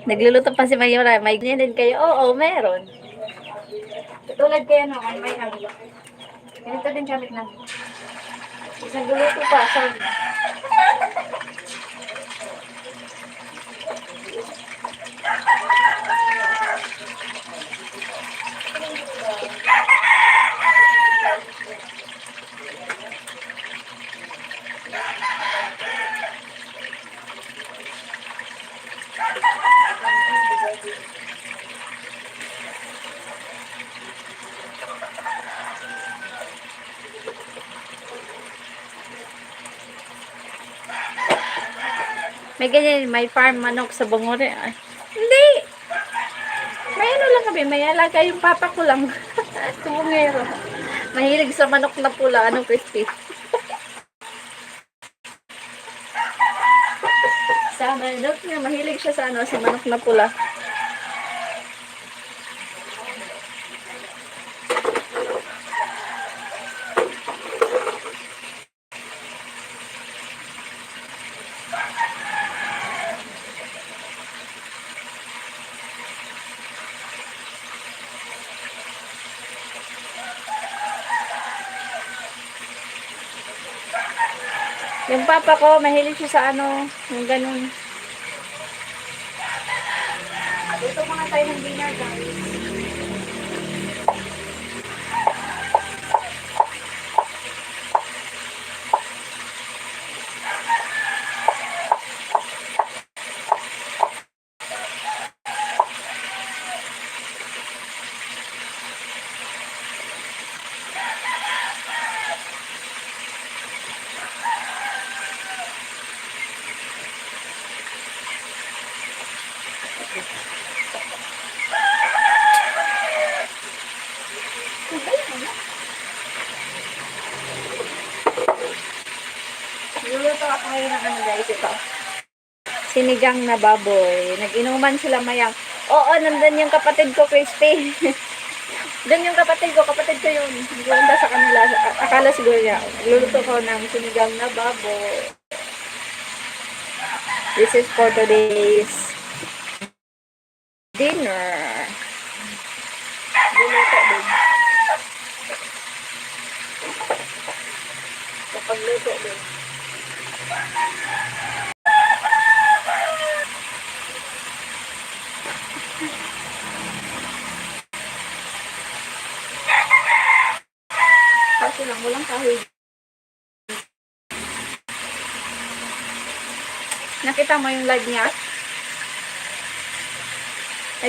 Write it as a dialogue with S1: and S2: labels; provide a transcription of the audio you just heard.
S1: Nagluluto pa si Mayora. May ganyan din kayo? Oo, meron. Tulad kayo naman, may ano. Ganito din kami na. Isang luluto pa. Sorry. May ganyan, may farm manok sa Bungore. Ay, hindi! May ano lang kami, may alaga yung papa ko lang. Tumungero. Mahilig sa manok na pula, ano crispy. Sa manok niya, mahilig siya sa ano, sa manok na pula. Yung papa ko, mahilig siya sa ano, yung ganun. Dito muna tayo ng dinner, guys. Luluto ako ngayon ng ano guys, ito. Sinigang na baboy. Nag-inuman sila mayang. Oo, nandun yung kapatid ko, Crispy. Doon yung kapatid ko yun. Punta sa kanila. Akala siguro niya. Luluto ko ng sinigang na baboy. This is for today's dinner. Luluto din. Kapag luto din. Kasi lang, walang kahoy. Nakita mo yung live niya?